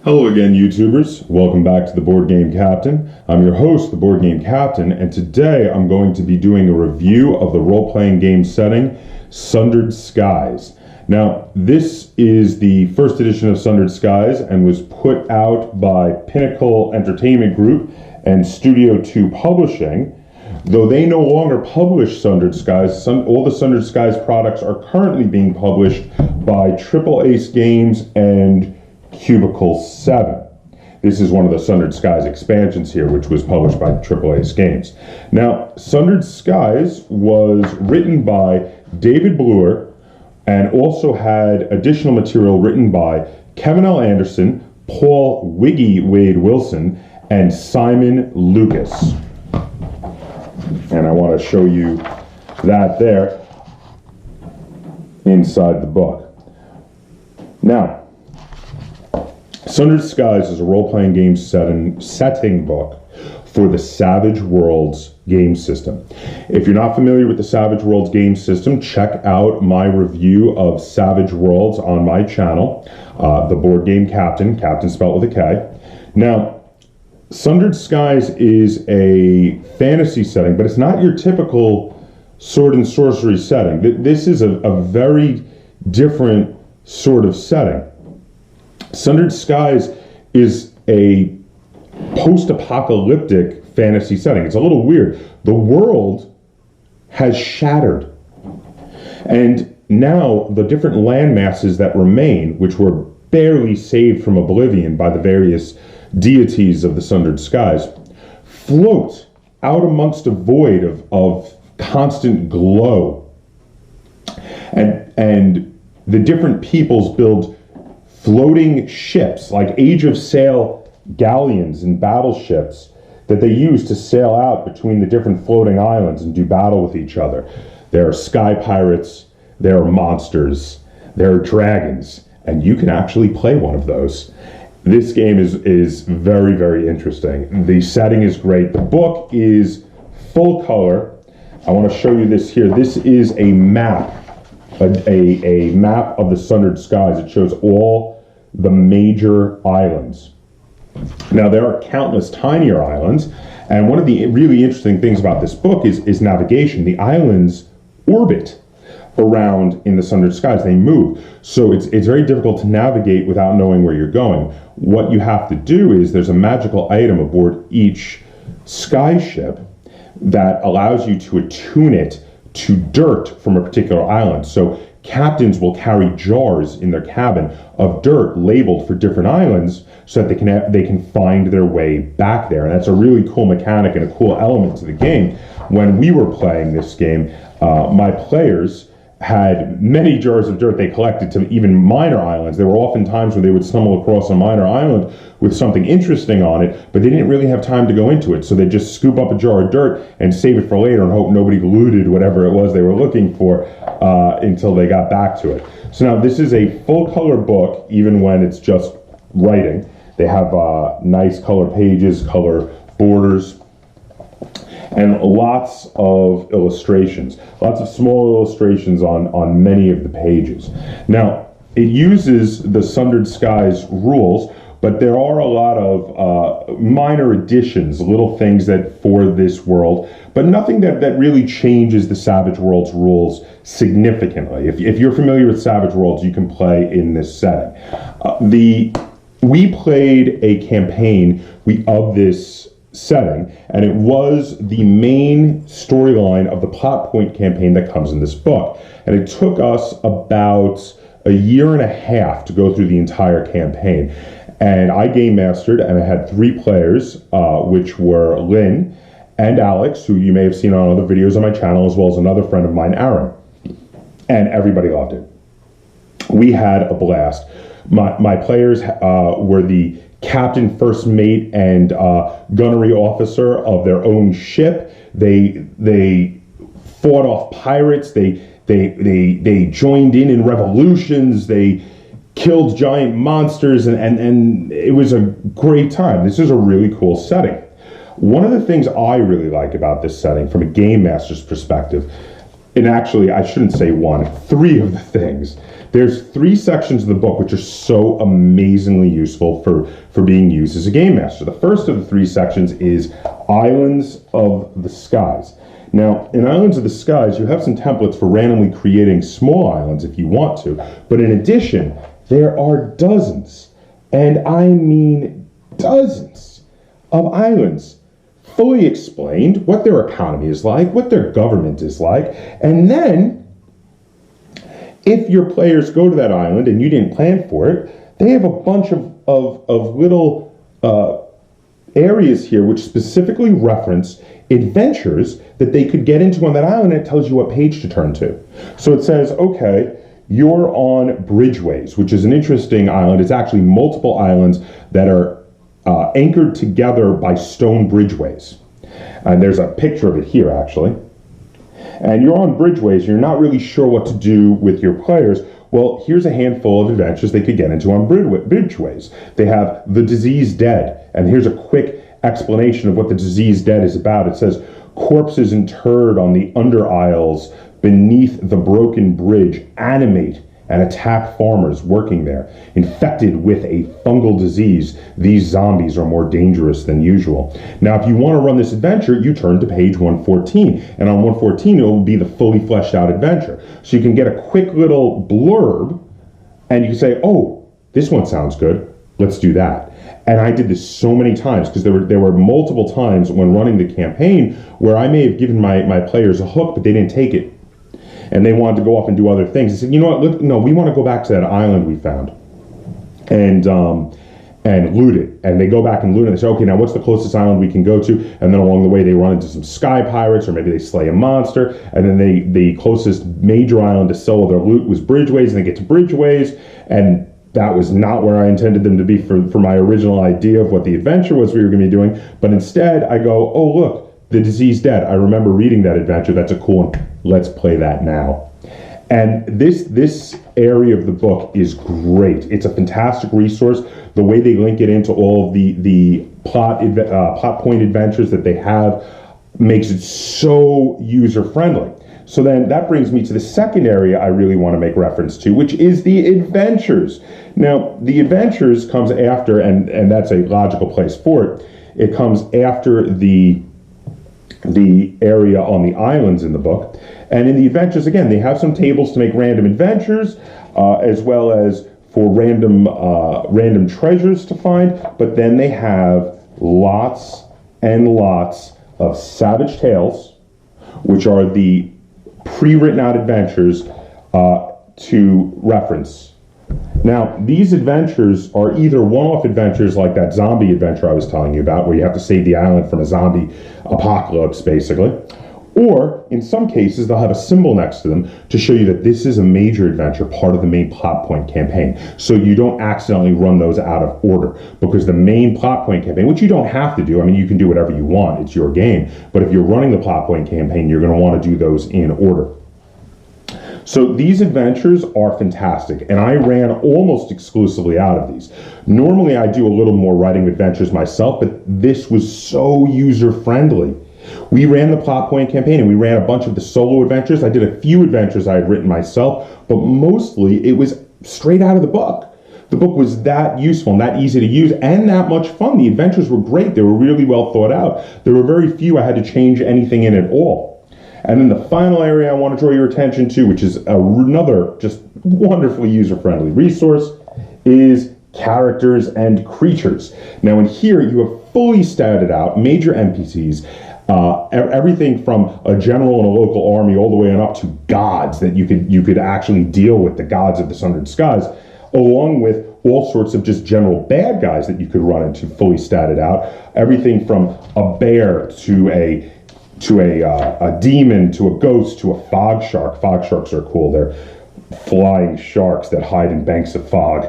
Hello again, YouTubers. Welcome back to the Board Game Captain. I'm your host, the Board Game Captain, and today I'm going to be doing a review of the role-playing game setting, Sundered Skies. Now, this is the first edition of Sundered Skies and was put out by Pinnacle Entertainment Group and Studio 2 Publishing. Though they no longer publish Sundered Skies, all the Sundered Skies products are currently being published by Triple Ace Games and Cubicle 7. This is one of the Sundered Skies expansions here, which was published by Triple Ace Games. Now, Sundered Skies was written by David Bluer and also had additional material written by Kevin L. Anderson, Paul Wiggy Wade Wilson, and Simon Lucas. And I want to show you that there inside the book. Now, Sundered Skies is a role-playing game setting book for the Savage Worlds game system. If you're not familiar with the Savage Worlds game system, check out my review of Savage Worlds on my channel, the Board Game Captain, Captain spelled with a K. Now, Sundered Skies is a fantasy setting, but it's not your typical sword and sorcery setting. This is a very different sort of setting. Sundered Skies is a post-apocalyptic fantasy setting. It's a little weird. The world has shattered. And now the different land masses that remain, which were barely saved from oblivion by the various deities of the Sundered Skies, float out amongst a void of constant glow. And the different peoples build floating ships, like Age of Sail galleons and battleships that they use to sail out between the different floating islands and do battle with each other. There are sky pirates, there are monsters, there are dragons, and you can actually play one of those. This game is very, very interesting. The setting is great. The book is full color. I want to show you this here. This is a map. A map of the Sundered Skies. It shows all the major islands. Now, there are countless tinier islands, and one of the really interesting things about this book is navigation. The islands orbit around in the Sundered Skies. They move. So it's very difficult to navigate without knowing where you're going. What you have to do is there's a magical item aboard each sky ship that allows you to attune it to dirt from a particular island. So captains will carry jars in their cabin of dirt labeled for different islands so that they can find their way back there. And that's a really cool mechanic and a cool element to the game. When we were playing this game, my players had many jars of dirt they collected to even minor islands. There were often times where they would stumble across a minor island with something interesting on it, but they didn't really have time to go into it. So they'd just scoop up a jar of dirt and save it for later and hope nobody looted whatever it was they were looking for until they got back to it. So now this is a full color book, even when it's just writing. They have nice color pages, color borders, and lots of illustrations, lots of small illustrations on many of the pages. Now, it uses the Sundered Skies rules, but there are a lot of minor additions, little things that for this world, but nothing that really changes the Savage Worlds rules significantly. If you're familiar with Savage Worlds, you can play in this setting. We played a campaign of this setting, and it was the main storyline of the plot point campaign that comes in this book. And it took us about a year and a half to go through the entire campaign. And I game mastered, and I had 3 players, which were Lynn and Alex, who you may have seen on other videos on my channel, as well as another friend of mine, Aaron. And everybody loved it. We had a blast. My players were the captain, first mate, and gunnery officer of their own ship. They fought off pirates. They joined in revolutions. They killed giant monsters, and it was a great time. This is a really cool setting. One of the things I really like about this setting from a game master's perspective, and actually I shouldn't say one, 3 of the things There's 3 sections of the book which are so amazingly useful for being used as a game master. The first of the 3 sections is Islands of the Skies. Now, in Islands of the Skies, you have some templates for randomly creating small islands if you want to, but in addition, there are dozens, and I mean dozens, of islands, fully explained, what their economy is like, what their government is like, and then, if your players go to that island and you didn't plan for it, they have a bunch of little areas here which specifically reference adventures that they could get into on that island, and it tells you what page to turn to. So it says, okay, you're on Bridgeways, which is an interesting island. It's actually multiple islands that are anchored together by stone bridgeways. And there's a picture of it here, actually. And you're on Bridgeways, you're not really sure what to do with your players. Well, here's a handful of adventures they could get into on Bridgeways. They have The Diseased Dead, and here's a quick explanation of what The Diseased Dead is about. It says, corpses interred on the under aisles beneath the broken bridge animate and attack farmers working there. Infected with a fungal disease, these zombies are more dangerous than usual. Now, if you want to run this adventure, you turn to page 114. And on 114, it will be the fully fleshed out adventure. So you can get a quick little blurb, and you can say, oh, this one sounds good. Let's do that. And I did this so many times, because there were multiple times when running the campaign where I may have given my players a hook, but they didn't take it. And they wanted to go off and do other things. They said, you know what, no, we want to go back to that island we found and loot it. And they go back and loot it. And they say, okay, now what's the closest island we can go to? And then along the way, they run into some sky pirates, or maybe they slay a monster. And then the closest major island to sell their loot was Bridgeways, and they get to Bridgeways. And that was not where I intended them to be for my original idea of what the adventure was we were going to be doing. But instead, I go, oh, look, The Diseased Dead. I remember reading that adventure. That's a cool one. Let's play that now. And this area of the book is great. It's a fantastic resource. The way they link it into all of the plot point adventures that they have makes it so user-friendly. So then that brings me to the second area I really want to make reference to, which is the adventures. Now, the adventures comes after, and that's a logical place for it, it comes after the area on the islands in the book. And in the adventures, again, they have some tables to make random adventures, as well as for random treasures to find. But then they have lots and lots of Savage Tales, which are the pre-written out adventures to reference. Now, these adventures are either one-off adventures like that zombie adventure I was telling you about, where you have to save the island from a zombie apocalypse, basically. Or, in some cases, they'll have a symbol next to them to show you that this is a major adventure, part of the main plot point campaign. So you don't accidentally run those out of order. Because the main plot point campaign, which you don't have to do, I mean, you can do whatever you want, it's your game. But if you're running the plot point campaign, you're going to want to do those in order. So these adventures are fantastic, and I ran almost exclusively out of these. Normally I do a little more writing adventures myself, but this was so user-friendly. We ran the plot point campaign, and we ran a bunch of the solo adventures. I did a few adventures I had written myself, but mostly it was straight out of the book. The book was that useful and that easy to use and that much fun. The adventures were great. They were really well thought out. There were very few I had to change anything in at all. And then the final area I want to draw your attention to, which is another just wonderfully user-friendly resource, is characters and creatures. Now in here, you have fully statted out major NPCs, everything from a general and a local army all the way on up to gods that you could actually deal with, the gods of the Sundered Skies, along with all sorts of just general bad guys that you could run into, fully statted out. Everything from a bear to a demon, to a ghost, to a fog shark. Fog sharks are cool. They're flying sharks that hide in banks of fog.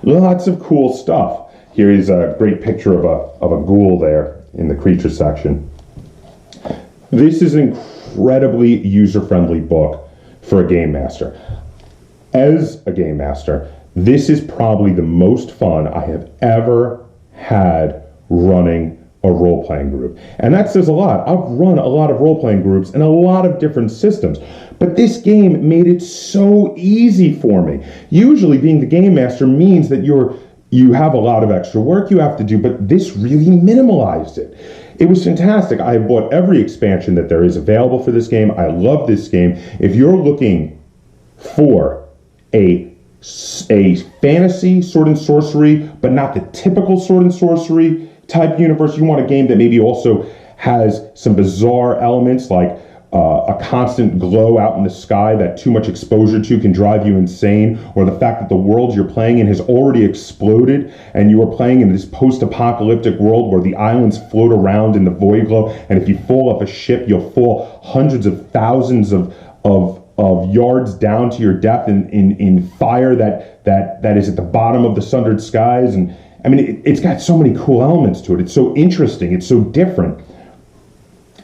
Lots of cool stuff. Here is a great picture of a ghoul there in the creature section. This is an incredibly user-friendly book for a game master. As a game master, this is probably the most fun I have ever had running a role-playing group. And that says a lot. I've run a lot of role-playing groups in a lot of different systems, but But this game made it so easy for me. Usually being the game master means that you have a lot of extra work you have to do, but this really minimalized it. It was fantastic. I have bought every expansion that there is available for this game. I love this game. If you're looking for a fantasy sword and sorcery, but not the typical sword and sorcery type universe, you want a game that maybe also has some bizarre elements like a constant glow out in the sky that too much exposure to can drive you insane, or the fact that the world you're playing in has already exploded and you are playing in this post-apocalyptic world where the islands float around in the void glow, and if you fall off a ship, you'll fall hundreds of thousands of yards down to your death in fire that is at the bottom of the Sundered Skies. And I mean, it's got so many cool elements to it. It's so interesting. It's so different.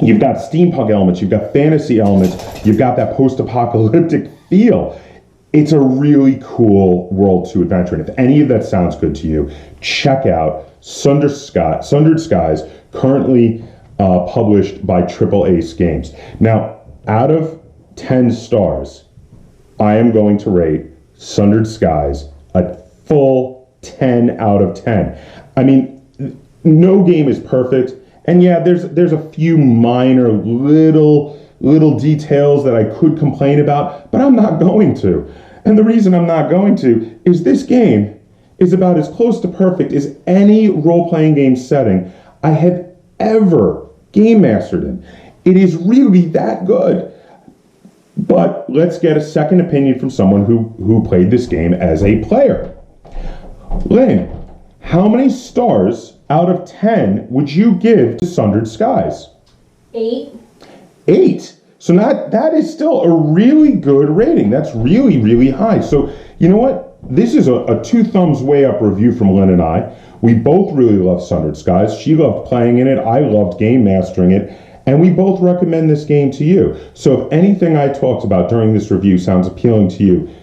You've got steampunk elements, you've got fantasy elements, you've got that post-apocalyptic feel. It's a really cool world to adventure in. If any of that sounds good to you, check out Sundered Skies, currently published by Triple Ace Games. Now, out of 10 stars, I am going to rate Sundered Skies a full 10 out of 10. I mean, no game is perfect. And yeah, there's a few minor little details that I could complain about, but I'm not going to. And the reason I'm not going to is this game is about as close to perfect as any role-playing game setting I have ever game mastered in. It is really that good. But let's get a second opinion from someone who played this game as a player. Lynn, how many stars out of 10 would you give to Sundered Skies? 8. 8? So that is still a really good rating. That's really, really high. So you know what? This is a two thumbs way up review from Lynn and I. We both really love Sundered Skies. She loved playing in it. I loved game mastering it. And we both recommend this game to you. So if anything I talked about during this review sounds appealing to you,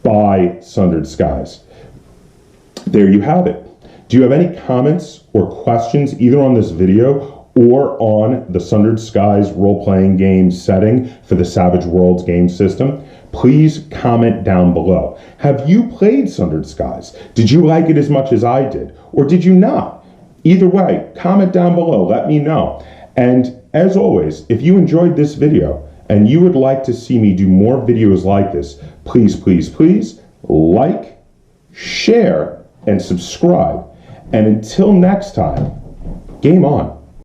buy Sundered Skies. There you have it. Do you have any comments or questions either on this video or on the Sundered Skies role-playing game setting for the Savage Worlds game system? Please comment down below. Have you played Sundered Skies? Did you like it as much as I did? Or did you not? Either way, comment down below. Let me know. And as always, if you enjoyed this video and you would like to see me do more videos like this, please, please, please like, share, and subscribe. And until next time, game on.